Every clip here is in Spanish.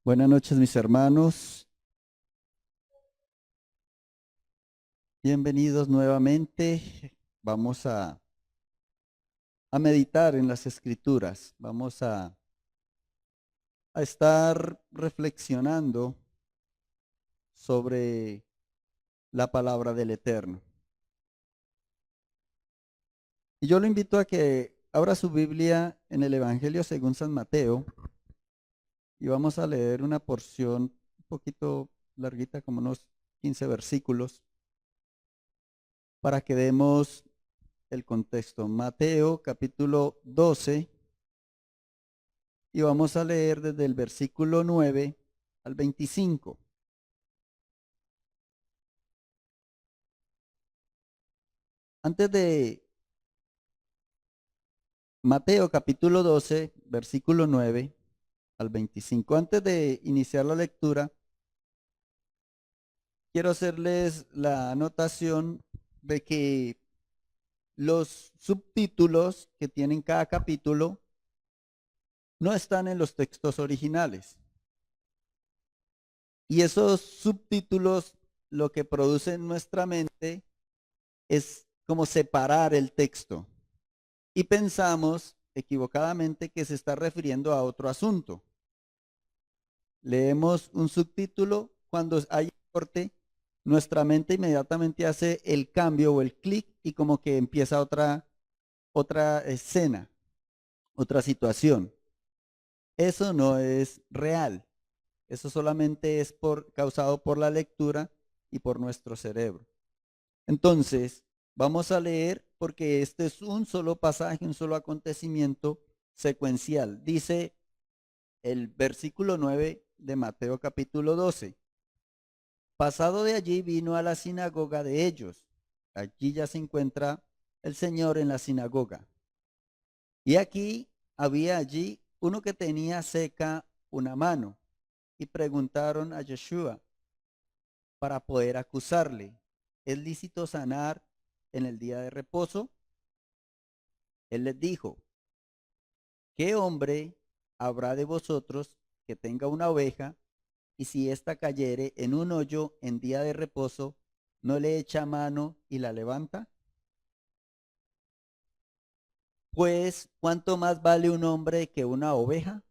Buenas noches, mis hermanos. Bienvenidos nuevamente. Vamos a meditar en las Escrituras. Vamos a estar reflexionando sobre la palabra del Eterno. Y yo lo invito a que abra su Biblia en el Evangelio según San Mateo y vamos a leer una porción un poquito larguita, como unos 15 versículos, para que demos el contexto. Mateo capítulo 12 y vamos a leer desde el versículo 9 al 25. Antes de Mateo capítulo 12, versículo 9 al 25. Antes de iniciar la lectura, quiero hacerles la anotación de que los subtítulos que tienen cada capítulo no están en los textos originales. Y esos subtítulos lo que producen en nuestra mente es como separar el texto. Y pensamos equivocadamente que se está refiriendo a otro asunto. Leemos un subtítulo, cuando hay corte, nuestra mente inmediatamente hace el cambio o el clic y como que empieza otra escena, otra situación. Eso no es real. Eso solamente es causado por la lectura y por nuestro cerebro. Entonces, vamos a leer porque este es un solo pasaje, un solo acontecimiento secuencial. Dice el versículo 9 de Mateo capítulo 12. Pasado de allí vino a la sinagoga de ellos. Allí ya se encuentra el Señor en la sinagoga. Y aquí había allí uno que tenía seca una mano. Y preguntaron a Yeshua para poder acusarle: ¿es lícito sanar en el día de reposo? Él les dijo: ¿qué hombre habrá de vosotros que tenga una oveja y si ésta cayere en un hoyo en día de reposo, no le echa mano y la levanta? Pues, ¿cuánto más vale un hombre que una oveja?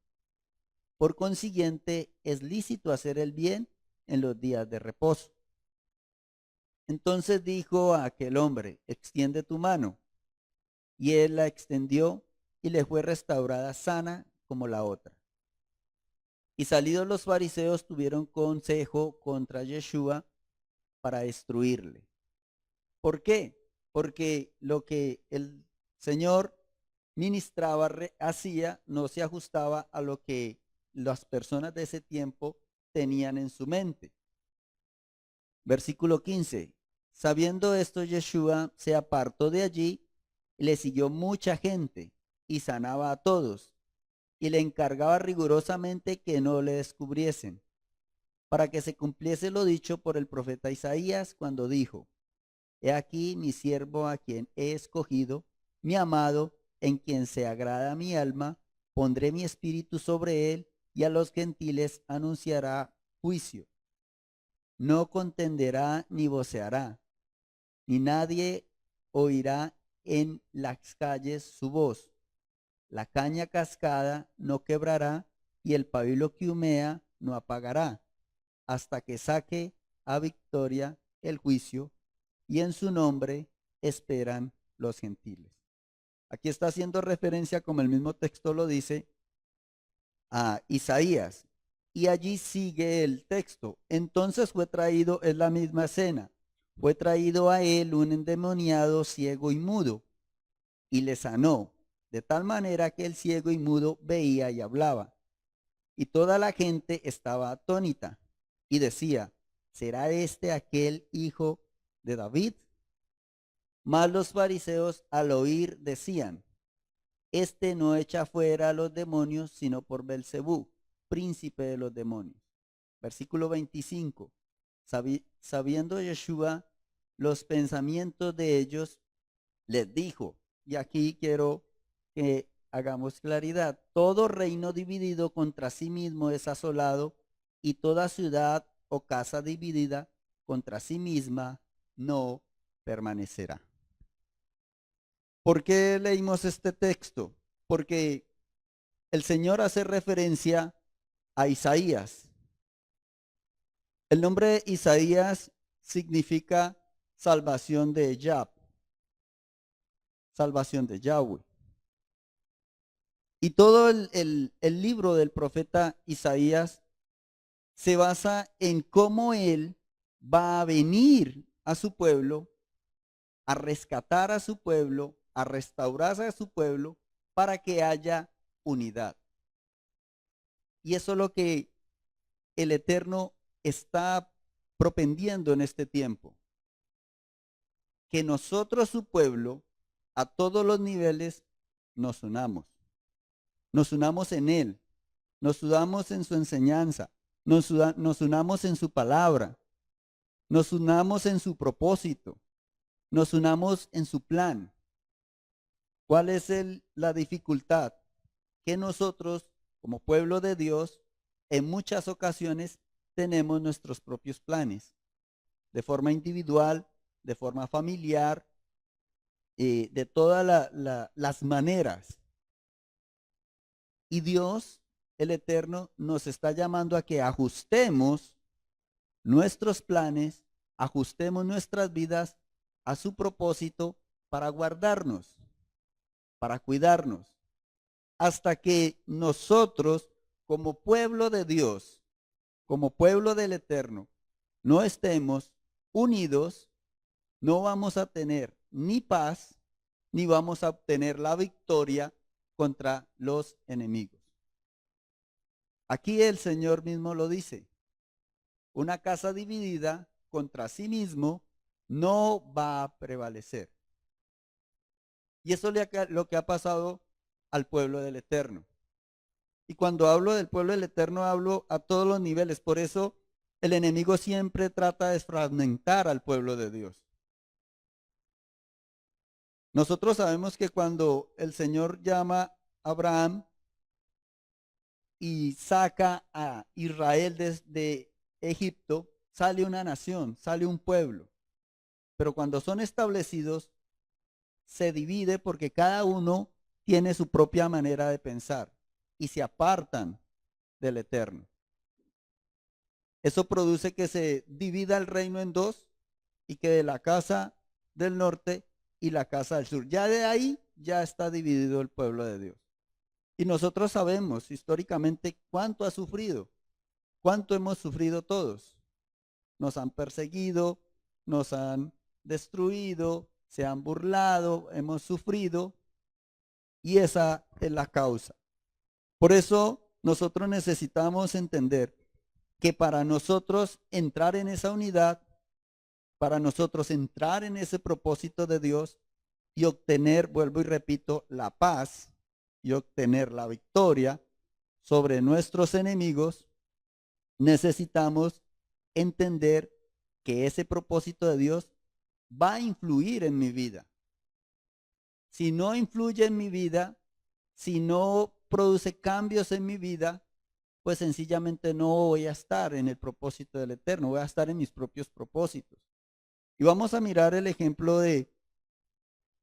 Por consiguiente, es lícito hacer el bien en los días de reposo. Entonces dijo a aquel hombre: extiende tu mano. Y él la extendió y le fue restaurada sana como la otra. Y salidos los fariseos tuvieron consejo contra Yeshua para destruirle. ¿Por qué? Porque lo que el Señor ministraba, hacía, no se ajustaba a lo que las personas de ese tiempo tenían en su mente. Versículo 15. Sabiendo esto, Yeshua se apartó de allí y le siguió mucha gente y sanaba a todos y le encargaba rigurosamente que no le descubriesen, para que se cumpliese lo dicho por el profeta Isaías cuando dijo: he aquí mi siervo a quien he escogido, mi amado, en quien se agrada mi alma, pondré mi espíritu sobre él y a los gentiles anunciará juicio. No contenderá ni voceará, ni nadie oirá en las calles su voz. La caña cascada no quebrará y el pabilo que humea no apagará, hasta que saque a victoria el juicio, y en su nombre esperan los gentiles. Aquí está haciendo referencia, como el mismo texto lo dice, a Isaías. Y allí sigue el texto. Entonces fue traído, es la misma escena, fue traído a él un endemoniado ciego y mudo, y le sanó, de tal manera que el ciego y mudo veía y hablaba. Y toda la gente estaba atónita y decía: ¿será este aquel hijo de David? Mas los fariseos al oír decían: este no echa fuera a los demonios, sino por Belcebú, príncipe de los demonios. Versículo 25. Sabiendo Yeshua los pensamientos de ellos, les dijo, y aquí quiero que hagamos claridad: todo reino dividido contra sí mismo es asolado, y toda ciudad o casa dividida contra sí misma no permanecerá. ¿Por qué leímos este texto? Porque el Señor hace referencia a Isaías. El nombre Isaías significa salvación de Yah, salvación de Yahweh. Y todo el libro del profeta Isaías se basa en cómo él va a venir a su pueblo, a rescatar a su pueblo, a restaurar a su pueblo para que haya unidad. Y eso es lo que el Eterno está propendiendo en este tiempo. Que nosotros, su pueblo, a todos los niveles, nos unamos. Nos unamos en Él, nos unamos en su enseñanza, nos unamos en su palabra, nos unamos en su propósito, nos unamos en su plan. ¿Cuál es la dificultad? Que nosotros, como pueblo de Dios, en muchas ocasiones tenemos nuestros propios planes, de forma individual, de forma familiar, de todas las maneras. Y Dios, el Eterno, nos está llamando a que ajustemos nuestros planes, ajustemos nuestras vidas a su propósito para guardarnos, para cuidarnos, hasta que nosotros, como pueblo de Dios, como pueblo del Eterno, no estemos unidos, no vamos a tener ni paz, ni vamos a obtener la victoria contra los enemigos. Aquí el Señor mismo lo dice. Una casa dividida contra sí mismo no va a prevalecer. Y eso es lo que ha pasado al pueblo del Eterno. Y cuando hablo del pueblo del Eterno, hablo a todos los niveles. Por eso el enemigo siempre trata de fragmentar al pueblo de Dios. Nosotros sabemos que cuando el Señor llama a Abraham y saca a Israel desde Egipto, sale una nación, sale un pueblo. Pero cuando son establecidos, se divide porque cada uno tiene su propia manera de pensar y se apartan del Eterno. Eso produce que se divida el reino en dos y que de la casa del norte y la casa del sur. Ya de ahí ya está dividido el pueblo de Dios. Y nosotros sabemos históricamente cuánto ha sufrido, cuánto hemos sufrido todos. Nos han perseguido, nos han destruido, se han burlado, hemos sufrido y esa es la causa. Por eso nosotros necesitamos entender que para nosotros entrar en esa unidad, para nosotros entrar en ese propósito de Dios y obtener, vuelvo y repito, la paz y obtener la victoria sobre nuestros enemigos, necesitamos entender que ese propósito de Dios va a influir en mi vida. Si no influye en mi vida, si no produce cambios en mi vida, pues sencillamente no voy a estar en el propósito del Eterno, voy a estar en mis propios propósitos. Y vamos a mirar el ejemplo de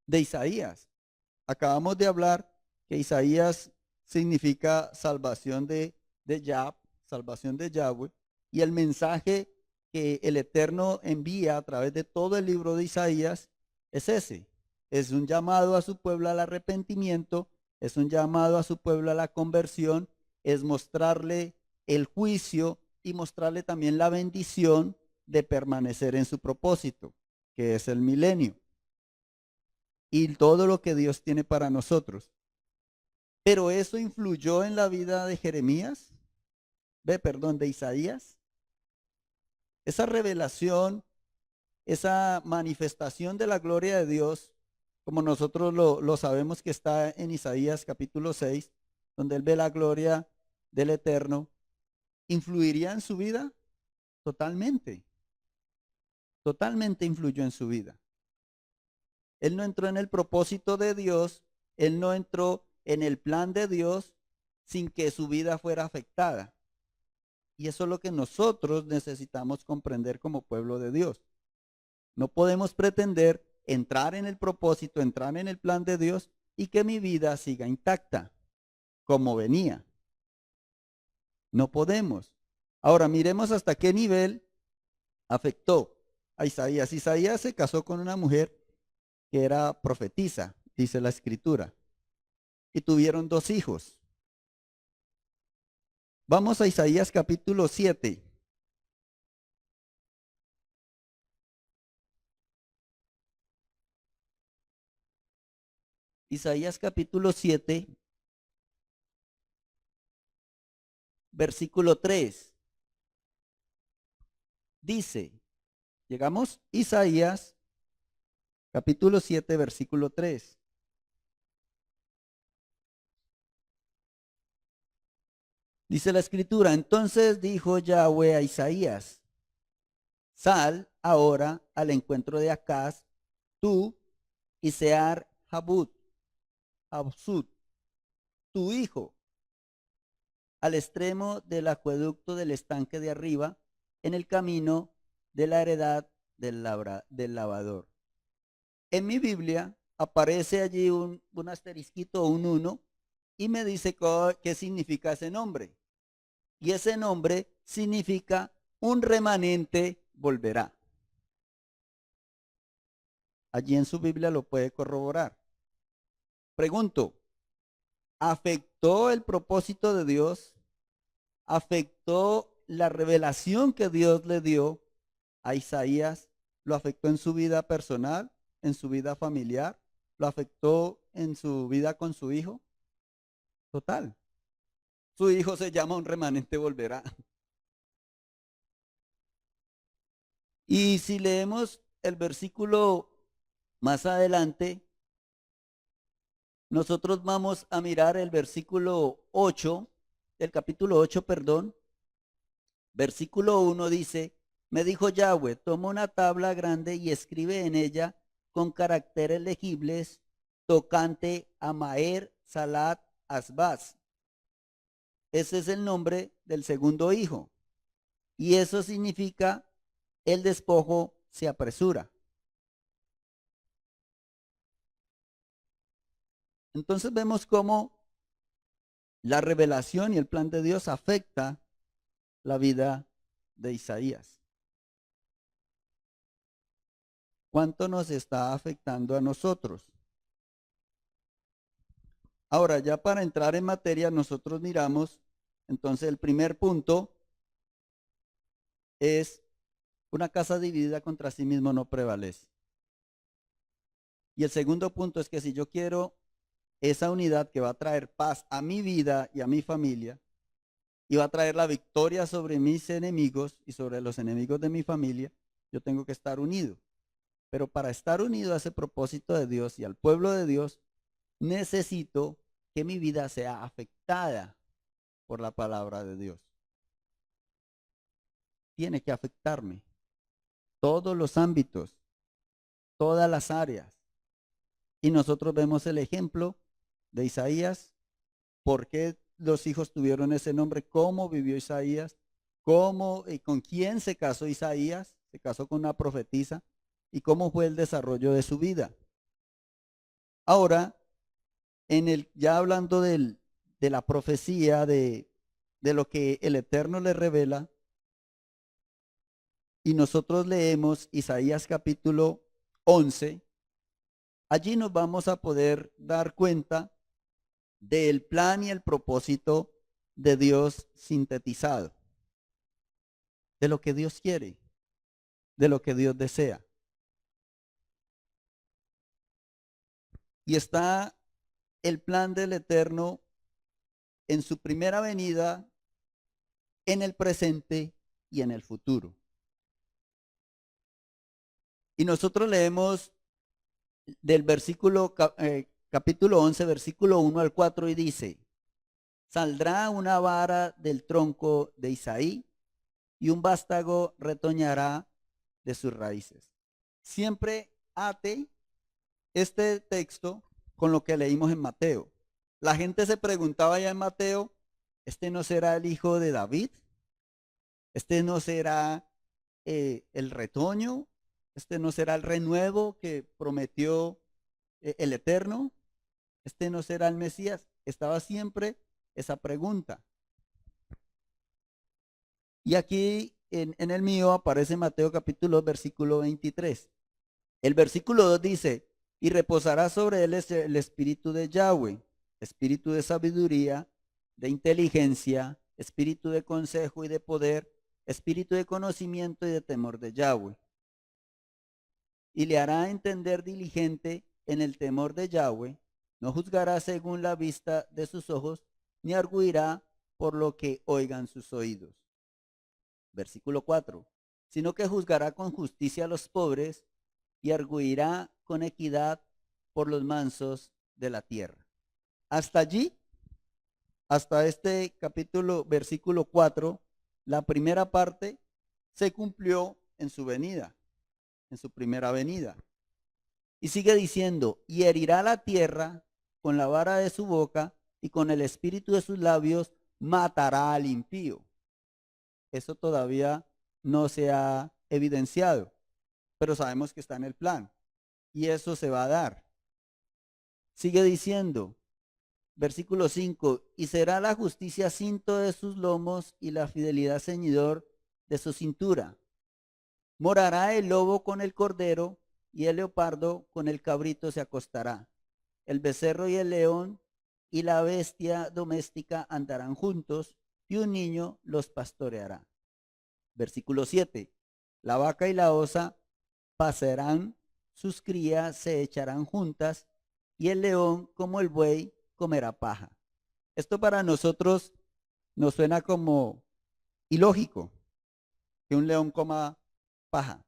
Isaías. Acabamos de hablar que Isaías significa salvación de Yah, salvación de Yahweh, y el mensaje que el Eterno envía a través de todo el libro de Isaías es ese. Es un llamado a su pueblo al arrepentimiento, es un llamado a su pueblo a la conversión, es mostrarle el juicio y mostrarle también la bendición de permanecer en su propósito, que es el milenio y todo lo que Dios tiene para nosotros. Pero eso influyó en la vida de Jeremías, de Isaías. Esa revelación, esa manifestación de la gloria de Dios, como nosotros lo sabemos que está en Isaías capítulo 6, donde él ve la gloria del Eterno, ¿influiría en su vida? Totalmente. Totalmente influyó en su vida. Él no entró en el propósito de Dios, él no entró en el plan de Dios sin que su vida fuera afectada. Y eso es lo que nosotros necesitamos comprender como pueblo de Dios. No podemos pretender entrar en el propósito, entrar en el plan de Dios y que mi vida siga intacta como venía. No podemos. Ahora miremos hasta qué nivel afectó a Isaías. Isaías se casó con una mujer que era profetisa, dice la escritura, y tuvieron 2 hijos. Vamos a Isaías capítulo 7. Isaías capítulo 7, versículo 3. Dice, llegamos Isaías capítulo 7, versículo 3. Dice la escritura, entonces dijo Yahweh a Isaías, sal ahora al encuentro de Acaz, tú y Sear Habsud, tu hijo, al extremo del acueducto del estanque de arriba, en el camino de la heredad del lavador. En mi Biblia aparece allí un asterisquito, un 1, y me dice qué significa ese nombre. Y ese nombre significa un remanente volverá. Allí en su Biblia lo puede corroborar. Pregunto, ¿afectó el propósito de Dios? ¿Afectó la revelación que Dios le dio a Isaías? ¿Lo afectó en su vida personal, en su vida familiar? ¿Lo afectó en su vida con su hijo? Total. Su hijo se llama un remanente volverá. Y si leemos el versículo más adelante, nosotros vamos a mirar el versículo 8, el capítulo 8, perdón. Versículo 1 dice, me dijo Yahweh, toma una tabla grande y escribe en ella con caracteres legibles tocante a Maher Salat Asbaz. Ese es el nombre del segundo hijo. Y eso significa el despojo se apresura. Entonces vemos cómo la revelación y el plan de Dios afecta la vida de Isaías. ¿Cuánto nos está afectando a nosotros? Ahora, ya para entrar en materia, nosotros miramos, entonces el primer punto es una casa dividida contra sí mismo no prevalece. Y el segundo punto es que si yo quiero esa unidad que va a traer paz a mi vida y a mi familia, y va a traer la victoria sobre mis enemigos y sobre los enemigos de mi familia, yo tengo que estar unido. Pero para estar unido a ese propósito de Dios y al pueblo de Dios, necesito que mi vida sea afectada por la palabra de Dios. Tiene que afectarme. Todos los ámbitos, todas las áreas. Y nosotros vemos el ejemplo de Isaías, por qué los hijos tuvieron ese nombre, cómo vivió Isaías, cómo y con quién se casó Isaías, se casó con una profetisa, y cómo fue el desarrollo de su vida. Ahora, ya hablando de la profecía, de lo que el Eterno le revela, y nosotros leemos Isaías capítulo 11, allí nos vamos a poder dar cuenta del plan y el propósito de Dios sintetizado, de lo que Dios quiere, de lo que Dios desea. Y está el plan del Eterno en su primera venida, en el presente y en el futuro. Y nosotros leemos del capítulo 11, versículo 1 al 4 y dice, saldrá una vara del tronco de Isaí y un vástago retoñará de sus raíces. Siempre ate este texto con lo que leímos en Mateo. La gente se preguntaba ya en Mateo, ¿este no será el hijo de David? Este no será el retoño, este no será el renuevo que prometió el Eterno, este no será el Mesías. Estaba siempre esa pregunta. Y aquí en el mío aparece Mateo capítulo 2, versículo 23. El versículo 2 dice, y reposará sobre él el espíritu de Yahweh, espíritu de sabiduría, de inteligencia, espíritu de consejo y de poder, espíritu de conocimiento y de temor de Yahweh. Y le hará entender diligente en el temor de Yahweh, no juzgará según la vista de sus ojos, ni arguirá por lo que oigan sus oídos. Versículo 4. Sino que juzgará con justicia a los pobres y arguirá con equidad por los mansos de la tierra. Hasta allí, hasta este capítulo, versículo 4, la primera parte se cumplió en su venida, en su primera venida. Y sigue diciendo, y herirá la tierra con la vara de su boca y con el espíritu de sus labios matará al impío. Eso todavía no se ha evidenciado, pero sabemos que está en el plan y eso se va a dar. Sigue diciendo, versículo 5, y será la justicia cinto de sus lomos y la fidelidad ceñidor de su cintura. Morará el lobo con el cordero y el leopardo con el cabrito se acostará. El becerro y el león y la bestia doméstica andarán juntos y un niño los pastoreará. Versículo 7. La vaca y la osa pasarán, sus crías se echarán juntas y el león como el buey comerá paja. Esto para nosotros nos suena como ilógico que un león coma paja,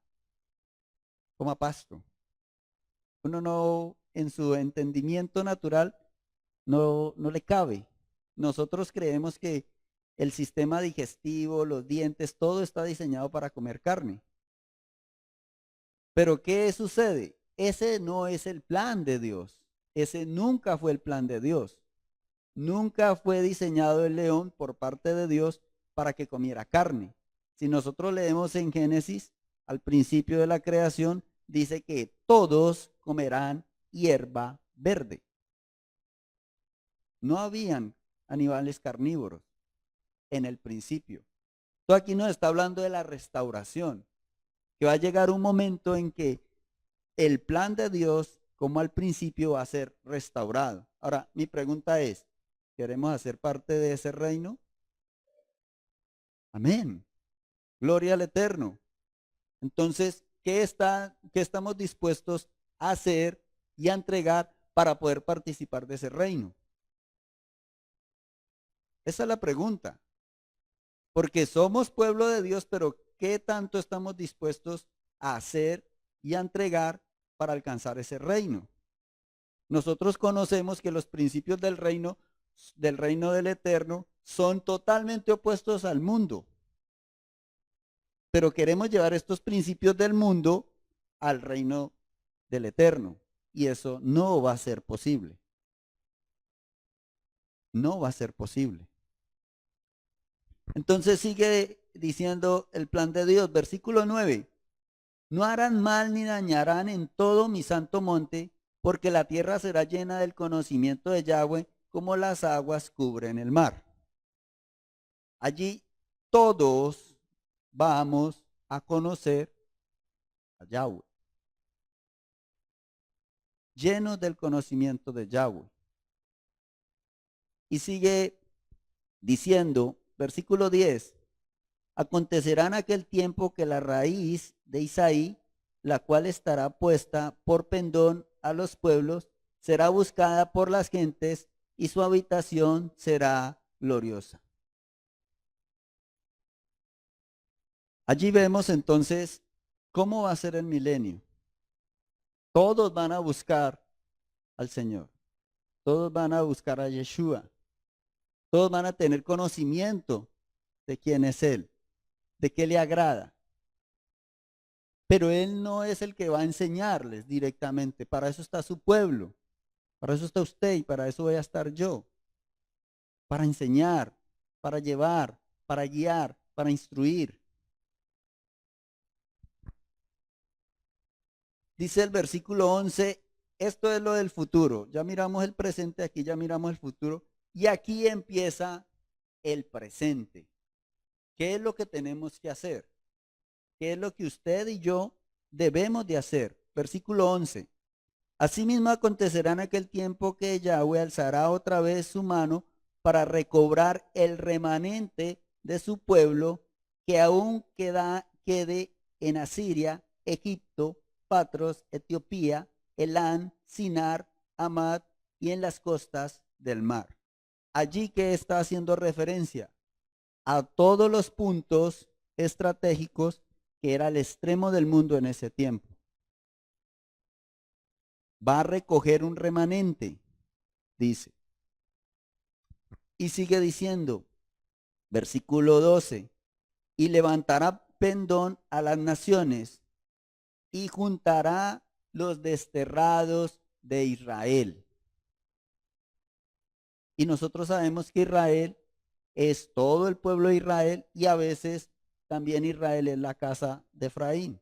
coma pasto. Uno no, en su entendimiento natural, no le cabe. Nosotros creemos que el sistema digestivo, los dientes, todo está diseñado para comer carne. Pero ¿qué sucede? Ese no es el plan de Dios. Ese nunca fue el plan de Dios. Nunca fue diseñado el león por parte de Dios para que comiera carne. Si nosotros leemos en Génesis, al principio de la creación, dice que todos comerán hierba verde. No habían animales carnívoros en el principio. Todo aquí nos está hablando de la restauración, que va a llegar un momento en que el plan de Dios, como al principio, va a ser restaurado. Ahora, mi pregunta es, ¿queremos hacer parte de ese reino? Amén. Gloria al Eterno. Entonces, ¿qué estamos dispuestos a hacer y a entregar para poder participar de ese reino? Esa es la pregunta. Porque somos pueblo de Dios, pero ¿qué tanto estamos dispuestos a hacer y a entregar para alcanzar ese reino? Nosotros conocemos que los principios del reino del Eterno son totalmente opuestos al mundo. Pero queremos llevar estos principios del mundo al reino del Eterno. Y eso no va a ser posible. No va a ser posible. Entonces sigue diciendo el plan de Dios, versículo 9. No harán mal ni dañarán en todo mi santo monte, porque la tierra será llena del conocimiento de Yahweh, como las aguas cubren el mar. Allí todos vamos a conocer a Yahweh, llenos del conocimiento de Yahweh. Y sigue diciendo, versículo 10, acontecerá en aquel tiempo que la raíz de Isaí, la cual estará puesta por pendón a los pueblos, será buscada por las gentes y su habitación será gloriosa. Allí vemos entonces cómo va a ser el milenio. Todos van a buscar al Señor. Todos van a buscar a Yeshua. Todos van a tener conocimiento de quién es Él, de qué le agrada. Pero Él no es el que va a enseñarles directamente. Para eso está su pueblo. Para eso está usted y para eso voy a estar yo. Para enseñar, para llevar, para guiar, para instruir. Dice el versículo 11, esto es lo del futuro. Ya miramos el presente, aquí ya miramos el futuro. Y aquí empieza el presente. ¿Qué es lo que tenemos que hacer? ¿Qué es lo que usted y yo debemos de hacer? Versículo 11. Asimismo acontecerá en aquel tiempo que Yahweh alzará otra vez su mano para recobrar el remanente de su pueblo que aún quede en Asiria, Egipto, Patros, Etiopía, Elán, Sinar, Amad y en las costas del mar. Allí que está haciendo referencia a todos los puntos estratégicos que era el extremo del mundo en ese tiempo. Va a recoger un remanente, dice. Y sigue diciendo, versículo 12, y levantará pendón a las naciones y juntará los desterrados de Israel. Y nosotros sabemos que Israel es todo el pueblo de Israel y a veces también Israel es la casa de Efraín.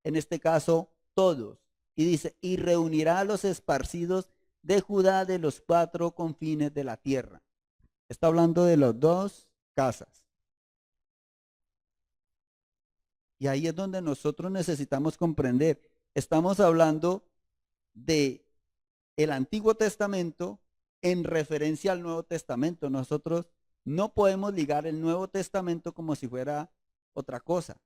En este caso, todos. Y dice, y reunirá a los esparcidos de Judá de los 4 confines de la tierra. Está hablando de las 2 casas. Y ahí es donde nosotros necesitamos comprender. Estamos hablando de el Antiguo Testamento en referencia al Nuevo Testamento. Nosotros no podemos ligar el Nuevo Testamento como si fuera otra cosa.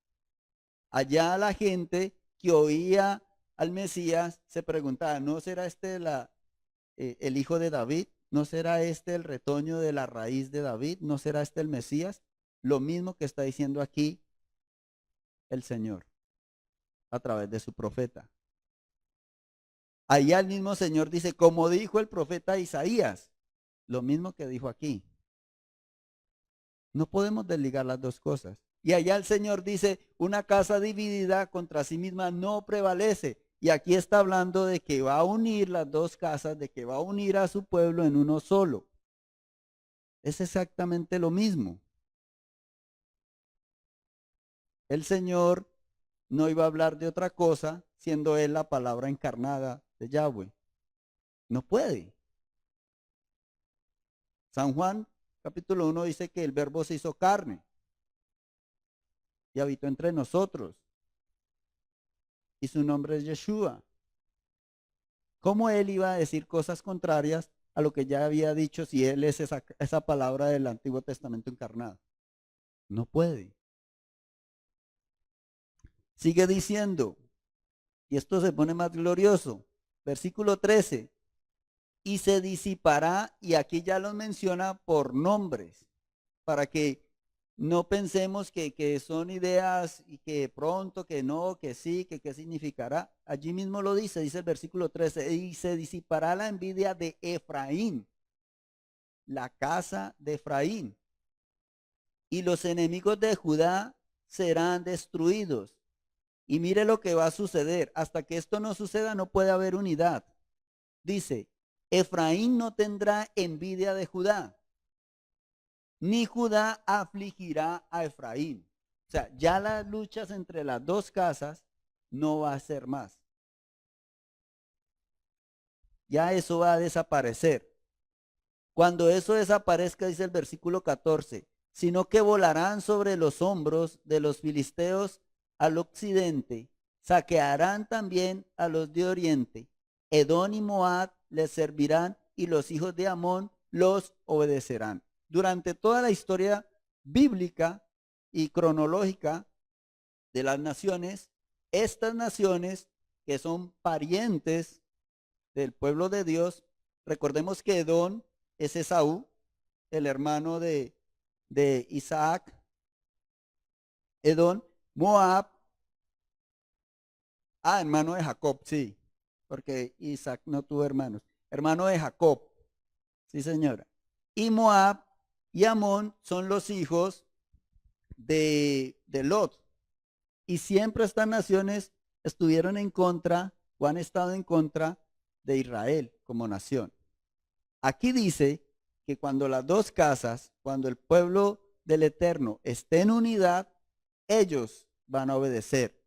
Allá la gente que oía al Mesías se preguntaba, ¿no será este el hijo de David? ¿No será este el retoño de la raíz de David? ¿No será este el Mesías? Lo mismo que está diciendo aquí el Señor a través de su profeta. Allá el mismo Señor dice, como dijo el profeta Isaías, lo mismo que dijo aquí. No podemos desligar las 2 cosas. Y allá el Señor dice, una casa dividida contra sí misma no prevalece. Y aquí está hablando de que va a unir las 2 casas, de que va a unir a su pueblo en uno solo. Es exactamente lo mismo. El Señor no iba a hablar de otra cosa, siendo Él la palabra encarnada de Yahweh. No puede. San Juan capítulo 1 dice que el verbo se hizo carne y habitó entre nosotros. Y su nombre es Yeshua. ¿Cómo él iba a decir cosas contrarias a lo que ya había dicho si él es esa palabra del Antiguo Testamento encarnada? No puede. Sigue diciendo, y esto se pone más glorioso, versículo 13, y se disipará, y aquí ya los menciona por nombres, para que no pensemos que son ideas y que pronto, que no, que sí, que qué significará. Allí mismo lo dice el versículo 13, y se disipará la envidia de Efraín, la casa de Efraín, y los enemigos de Judá serán destruidos. Y mire lo que va a suceder. Hasta que esto no suceda no puede haber unidad. Dice, Efraín no tendrá envidia de Judá, ni Judá afligirá a Efraín. O sea, ya las luchas entre las 2 casas no va a ser más. Ya eso va a desaparecer. Cuando eso desaparezca, dice el versículo 14, sino que volarán sobre los hombros de los filisteos al occidente, saquearán también a los de oriente. Edom y Moab les servirán y los hijos de Amón los obedecerán. Durante toda la historia bíblica y cronológica de las naciones, estas naciones que son parientes del pueblo de Dios, recordemos que Edom es Esaú, el hermano de Isaac. Edom, Moab, hermano de Jacob, sí, porque Isaac no tuvo hermanos. Hermano de Jacob, sí señora. Y Moab y Amón son los hijos de Lot. Y siempre estas naciones estuvieron en contra o han estado en contra de Israel como nación. Aquí dice que cuando las 2 casas, cuando el pueblo del Eterno esté en unidad, ellos van a obedecer.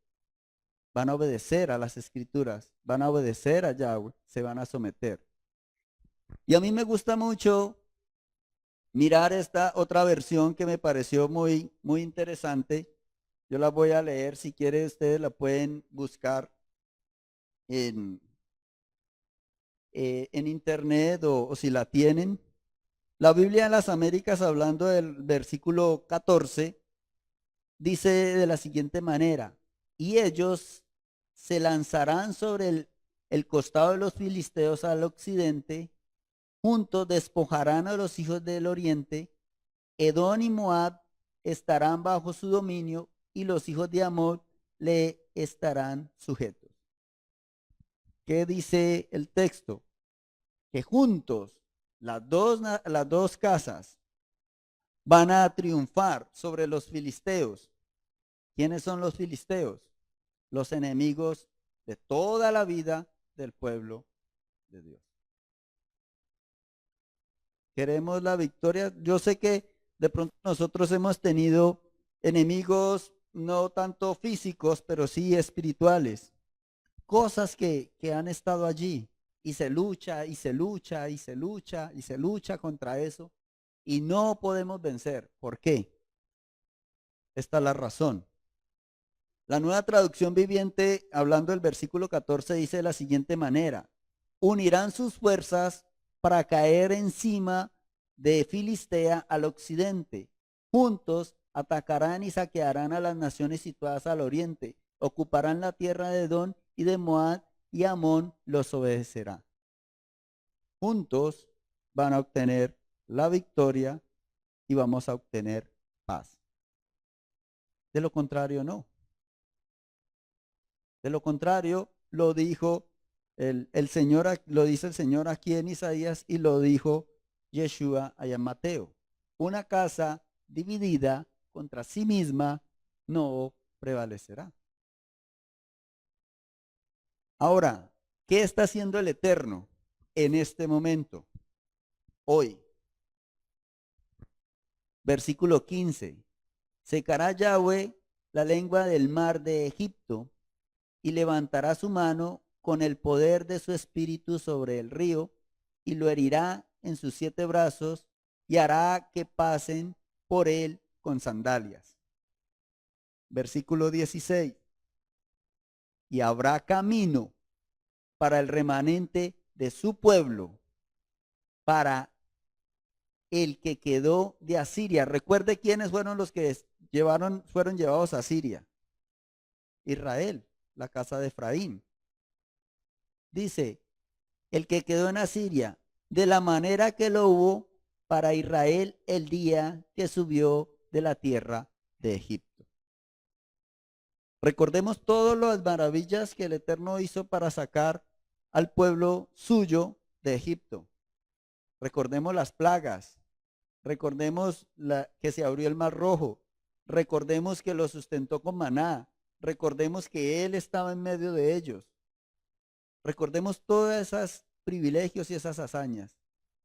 Van a obedecer a las escrituras, van a obedecer a Yahweh, se van a someter. Y a mí me gusta mucho mirar esta otra versión que me pareció muy, muy interesante. Yo la voy a leer, si quieren ustedes la pueden buscar en, en internet o si la tienen. La Biblia de las Américas, hablando del versículo 14, dice de la siguiente manera: y ellos se lanzarán sobre el costado de los filisteos al occidente, juntos despojarán a los hijos del oriente, Edom y Moab estarán bajo su dominio, y los hijos de Amón le estarán sujetos. ¿Qué dice el texto? Que juntos las dos casas van a triunfar sobre los filisteos. ¿Quiénes son los filisteos? Los enemigos de toda la vida del pueblo de Dios. Queremos la victoria. Yo sé que de pronto nosotros hemos tenido enemigos no tanto físicos, pero sí espirituales. Cosas que han estado allí y se lucha y se lucha y se lucha y se lucha contra eso y no podemos vencer. ¿Por qué? Esta es la razón. La Nueva Traducción Viviente, hablando del versículo 14, dice de la siguiente manera: unirán sus fuerzas para caer encima de Filistea al occidente. Juntos atacarán y saquearán a las naciones situadas al oriente. Ocuparán la tierra de Edom y de Moab, y Amón los obedecerá. Juntos van a obtener la victoria y vamos a obtener paz. De lo contrario, no. De lo contrario, lo dijo el Señor, lo dice el Señor aquí en Isaías y lo dijo Yeshua allá en Mateo. Una casa dividida contra sí misma no prevalecerá. Ahora, ¿qué está haciendo el Eterno en este momento? Hoy. Versículo 15. Secará Yahweh la lengua del mar de Egipto y levantará su mano con el poder de su espíritu sobre el río y lo herirá en sus 7 brazos y hará que pasen por él con sandalias. Versículo 16. Y habrá camino para el remanente de su pueblo, para el que quedó de Asiria. Recuerde quiénes fueron los que fueron llevados a Asiria. Israel, la casa de Efraín. Dice, el que quedó en Asiria, de la manera que lo hubo para Israel el día que subió de la tierra de Egipto. Recordemos todas las maravillas que el Eterno hizo para sacar al pueblo suyo de Egipto. Recordemos las plagas. Recordemos que se abrió el mar rojo. Recordemos que lo sustentó con maná. Recordemos que Él estaba en medio de ellos. Recordemos todos esos privilegios y esas hazañas.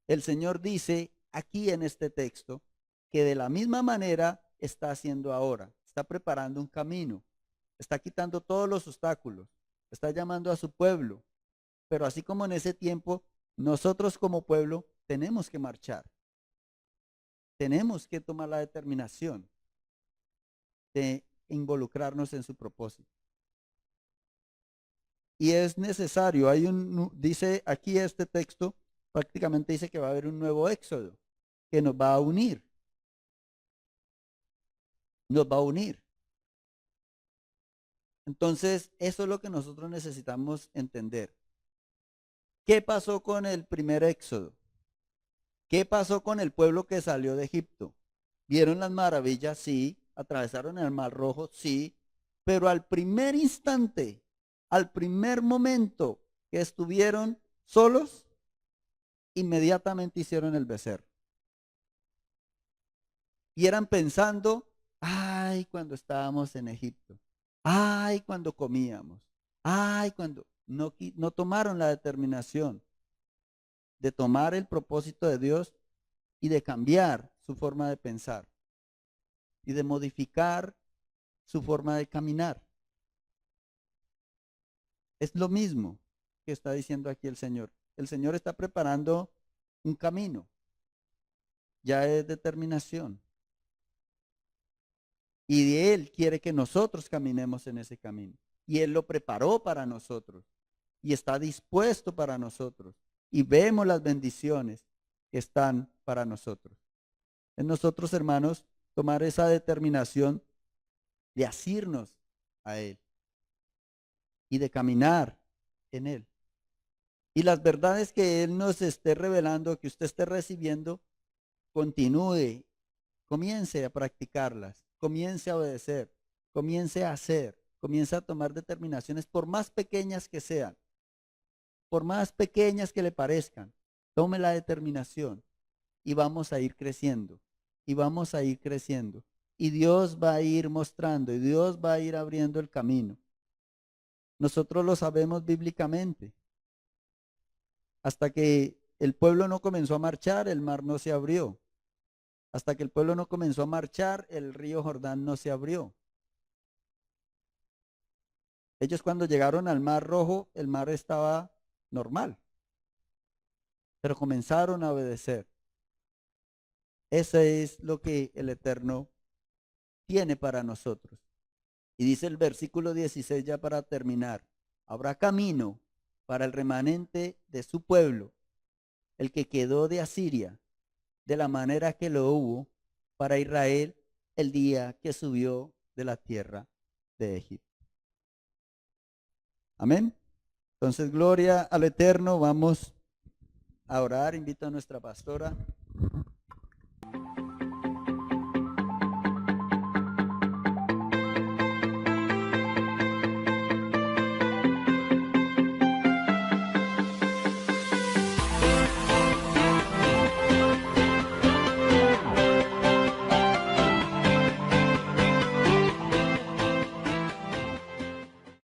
El Señor dice aquí en este texto que de la misma manera está haciendo ahora. Está preparando un camino. Está quitando todos los obstáculos. Está llamando a su pueblo. Pero así como en ese tiempo, nosotros como pueblo tenemos que marchar. Tenemos que tomar la determinación de involucrarnos en su propósito. Y es necesario, dice aquí este texto, prácticamente dice que va a haber un nuevo éxodo, que nos va a unir. Nos va a unir. Entonces, eso es lo que nosotros necesitamos entender. ¿Qué pasó con el primer éxodo? ¿Qué pasó con el pueblo que salió de Egipto? ¿Vieron las maravillas? Sí. ¿Atravesaron el mar rojo? Sí. Pero al primer instante, al primer momento que estuvieron solos, inmediatamente hicieron el becerro. Y eran pensando, ay, cuando estábamos en Egipto, ay, cuando comíamos, ay, cuando no tomaron la determinación de tomar el propósito de Dios y de cambiar su forma de pensar. y de modificar su forma de caminar. Es lo mismo que está diciendo aquí el Señor. El Señor está preparando un camino, ya es determinación. Y Él quiere que nosotros caminemos en ese camino. Y Él lo preparó para nosotros. Y está dispuesto para nosotros. Y vemos las bendiciones que están para nosotros. En nosotros, hermanos, tomar esa determinación de asirnos a Él y de caminar en Él. Y las verdades que Él nos esté revelando, que usted esté recibiendo, continúe, comience a practicarlas, comience a obedecer, comience a hacer, comience a tomar determinaciones, por más pequeñas que sean, por más pequeñas que le parezcan, tome la determinación y vamos a ir creciendo, y vamos a ir creciendo. Y Dios va a ir mostrando, y Dios va a ir abriendo el camino. Nosotros lo sabemos bíblicamente. Hasta que el pueblo no comenzó a marchar, el mar no se abrió. Hasta que el pueblo no comenzó a marchar, el río Jordán no se abrió. Ellos cuando llegaron al Mar Rojo, el mar estaba normal, pero comenzaron a obedecer. Eso es lo que el Eterno tiene para nosotros. Y dice el versículo 16 ya para terminar, habrá camino para el remanente de su pueblo, el que quedó de Asiria, de la manera que lo hubo para Israel el día que subió de la tierra de Egipto. Amén. Entonces, gloria al Eterno. Vamos a orar. Invito a nuestra pastora.